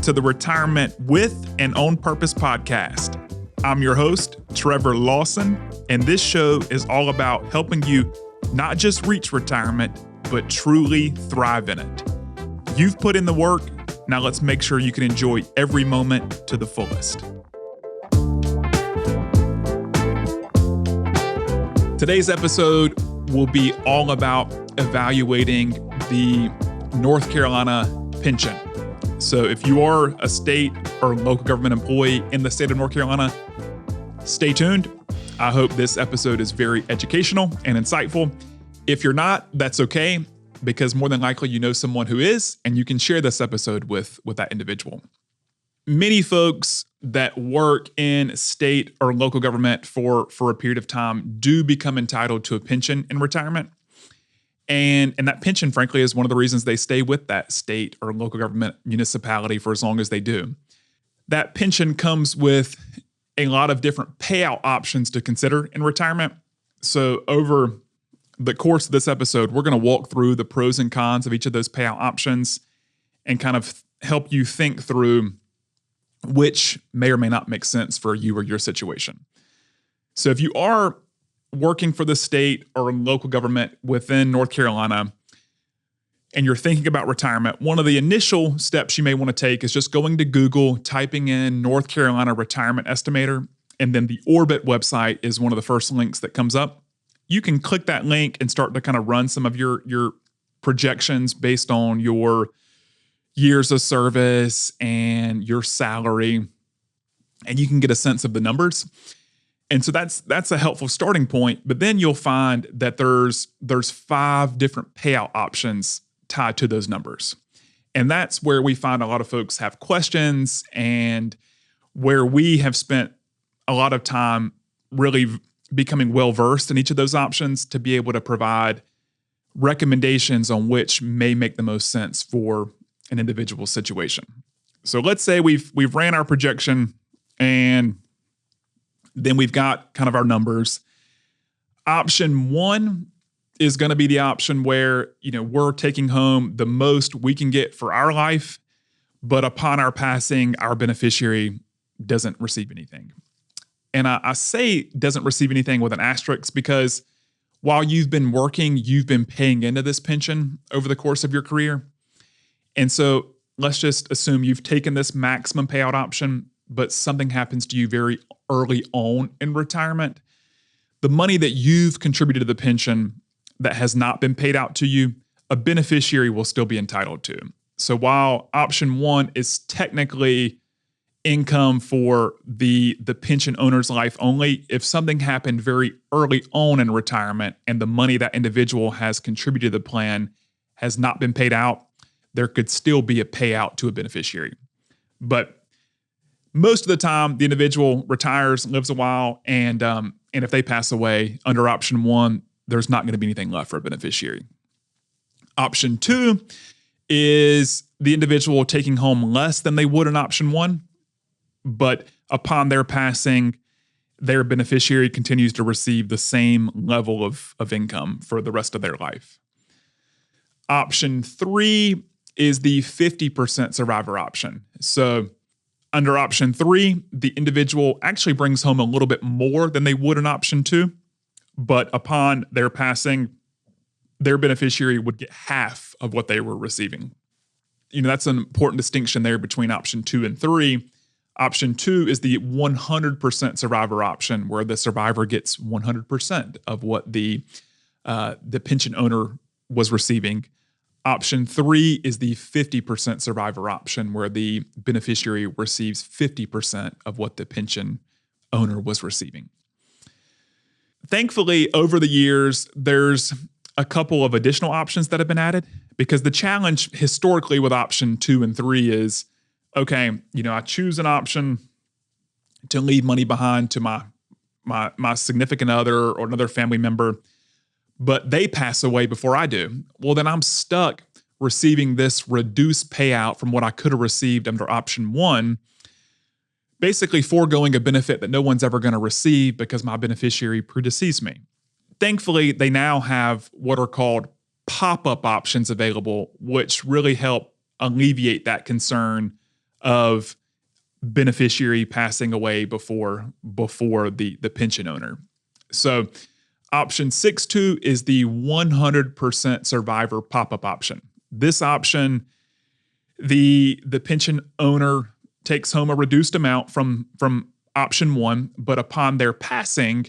to the Retirement with and On Purpose podcast. I'm your host, Trevor Lawson, and this show is all about helping you not just reach retirement, but truly thrive in it. You've put in the work, now let's make sure you can enjoy every moment to the fullest. Today's episode will be all about evaluating the North Carolina pension. So if you are a state or local government employee in the state of North Carolina, stay tuned. I hope this episode is very educational and insightful. If you're not, that's okay, because more than likely you know someone who is, and you can share this episode with that individual. Many folks that work in state or local government for a period of time do become entitled to a pension in retirement. And that pension, frankly, is one of the reasons they stay with that state or local government municipality for as long as they do. That pension comes with a lot of different payout options to consider in retirement. So over the course of this episode, we're going to walk through the pros and cons of each of those payout options and kind of help you think through which may or may not make sense for you or your situation. So if you are working for the state or local government within North Carolina, and you're thinking about retirement, one of the initial steps you may want to take is just going to Google, typing in North Carolina Retirement Estimator, and then the Orbit website is one of the first links that comes up. You can click that link and start to kind of run some of your projections based on your years of service and your salary, and you can get a sense of the numbers. And so that's a helpful starting point. But then you'll find that there's 5 different payout options tied to those numbers. And that's where we find a lot of folks have questions, and where we have spent a lot of time really becoming well-versed in each of those options to be able to provide recommendations on which may make the most sense for an individual situation. So let's say we've ran our projection, and then we've got kind of our numbers. Option 1 is going to be the option where, we're taking home the most we can get for our life, but upon our passing, our beneficiary doesn't receive anything. And I say doesn't receive anything with an asterisk, because while you've been working, you've been paying into this pension over the course of your career. And so let's just assume you've taken this maximum payout option, but something happens to you very early on in retirement. The money that you've contributed to the pension that has not been paid out to you, a beneficiary will still be entitled to. So while option 1 is technically income for the pension owner's life only, if something happened very early on in retirement and the money that individual has contributed to the plan has not been paid out, there could still be a payout to a beneficiary. But most of the time, the individual retires, lives a while, and if they pass away under option 1, there's not going to be anything left for a beneficiary. Option 2 is the individual taking home less than they would in option 1, but upon their passing, their beneficiary continues to receive the same level of income for the rest of their life. Option 3 is the 50% survivor option. So under option 3, the individual actually brings home a little bit more than they would in option 2, but upon their passing, their beneficiary would get half of what they were receiving. That's an important distinction there between option 2 and 3. Option 2 is the 100% survivor option, where the survivor gets 100% of what the pension owner was receiving. Option 3 is the 50% survivor option, where the beneficiary receives 50% of what the pension owner was receiving. Thankfully, over the years, there's a couple of additional options that have been added, because the challenge historically with option 2 and 3 is, okay, I choose an option to leave money behind to my significant other or another family member, but they pass away before I do. Well, then I'm stuck receiving this reduced payout from what I could have received under option 1, basically foregoing a benefit that no one's ever going to receive because my beneficiary predeceased me. Thankfully, they now have what are called pop-up options available, which really help alleviate that concern of beneficiary passing away before the pension owner. So option 6.2 is the 100% survivor pop-up option. This option, the pension owner takes home a reduced amount from option 1, but upon their passing,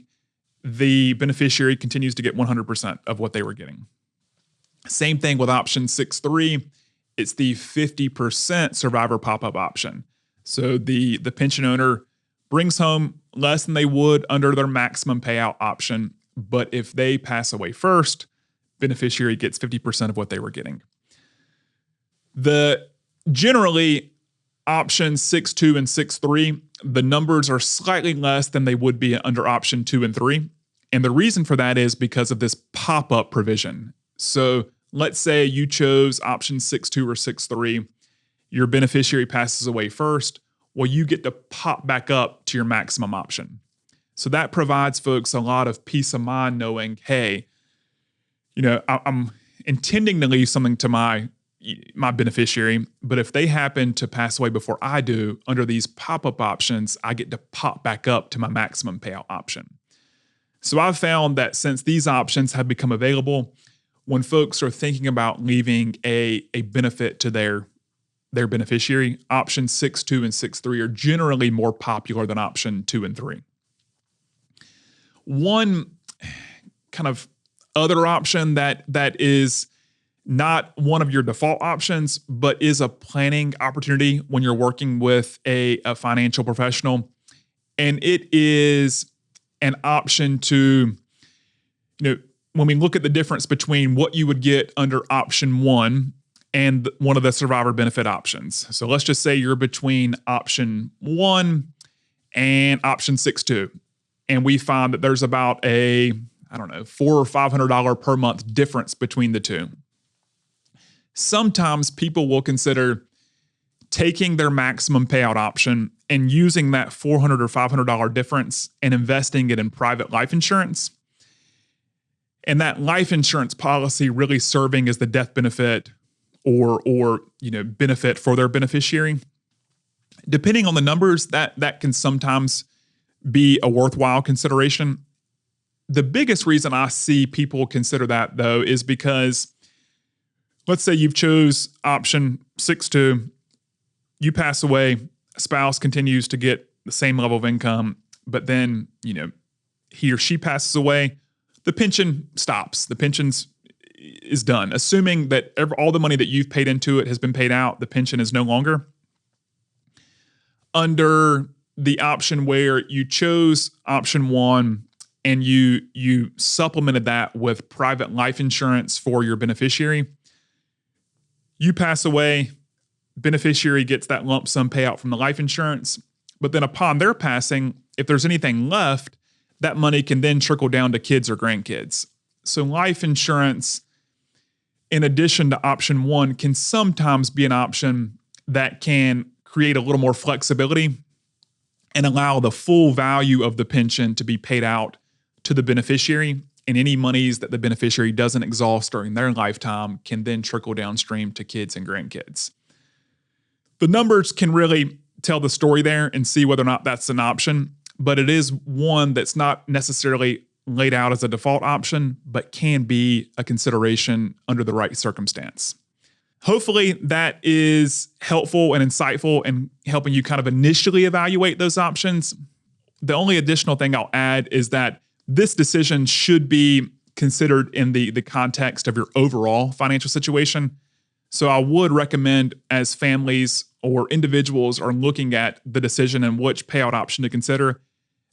the beneficiary continues to get 100% of what they were getting. Same thing with option 6.3. It's the 50% survivor pop-up option. So the pension owner brings home less than they would under their maximum payout option, but if they pass away first, beneficiary gets 50% of what they were getting. Generally, options 6.2 and 6.3, the numbers are slightly less than they would be under option 2 and 3. And the reason for that is because of this pop-up provision. So let's say you chose option 6.2 or 6.3, your beneficiary passes away first. Well, you get to pop back up to your maximum option. So that provides folks a lot of peace of mind knowing, hey, I'm intending to leave something to my beneficiary, but if they happen to pass away before I do, under these pop-up options, I get to pop back up to my maximum payout option. So I've found that since these options have become available, when folks are thinking about leaving a benefit to their beneficiary, options 6.2 and 6.3 are generally more popular than option 2 and 3. One kind of other option that is not one of your default options, but is a planning opportunity when you're working with a financial professional. And it is an option to, when we look at the difference between what you would get under option 1 and one of the survivor benefit options. So let's just say you're between option 1 and option 6.2. And we find that there's about $400 or $500 per month difference between the two. Sometimes people will consider taking their maximum payout option and using that $400 or $500 difference and investing it in private life insurance. And that life insurance policy really serving as the death benefit or benefit for their beneficiary. Depending on the numbers, that can sometimes be a worthwhile consideration. The biggest reason I see people consider that, though, is because let's say you've chose option 6.2, you pass away, a spouse continues to get the same level of income, but then, he or she passes away, the pension stops. The pension is done. Assuming that all the money that you've paid into it has been paid out, the pension is no longer. Under the option where you chose option 1 and you supplemented that with private life insurance for your beneficiary, you pass away, beneficiary gets that lump sum payout from the life insurance, but then upon their passing, if there's anything left, that money can then trickle down to kids or grandkids. So life insurance, in addition to option 1, can sometimes be an option that can create a little more flexibility and allow the full value of the pension to be paid out to the beneficiary, and any monies that the beneficiary doesn't exhaust during their lifetime can then trickle downstream to kids and grandkids. The numbers can really tell the story there and see whether or not that's an option, but it is one that's not necessarily laid out as a default option, but can be a consideration under the right circumstance. Hopefully that is helpful and insightful in helping you kind of initially evaluate those options. The only additional thing I'll add is that this decision should be considered in the context of your overall financial situation. So I would recommend, as families or individuals are looking at the decision and which payout option to consider,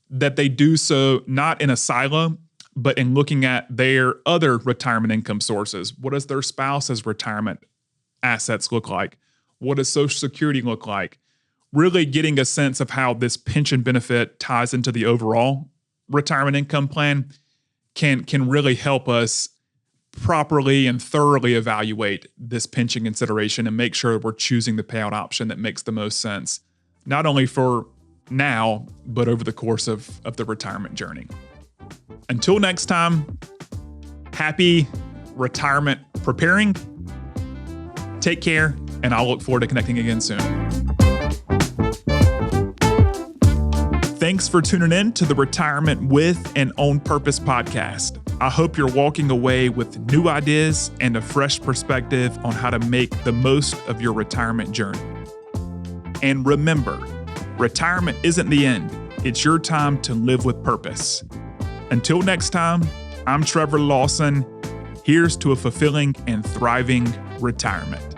that they do so not in a silo, but in looking at their other retirement income sources. What does their spouse's retirement assets look like? What does Social Security look like? Really getting a sense of how this pension benefit ties into the overall retirement income plan can really help us properly and thoroughly evaluate this pension consideration and make sure we're choosing the payout option that makes the most sense, not only for now, but over the course of the retirement journey. Until next time, happy retirement preparing. Take care, and I'll look forward to connecting again soon. Thanks for tuning in to the Retirement with and On Purpose podcast. I hope you're walking away with new ideas and a fresh perspective on how to make the most of your retirement journey. And remember, retirement isn't the end. It's your time to live with purpose. Until next time, I'm Trevor Lawson. Here's to a fulfilling and thriving retirement.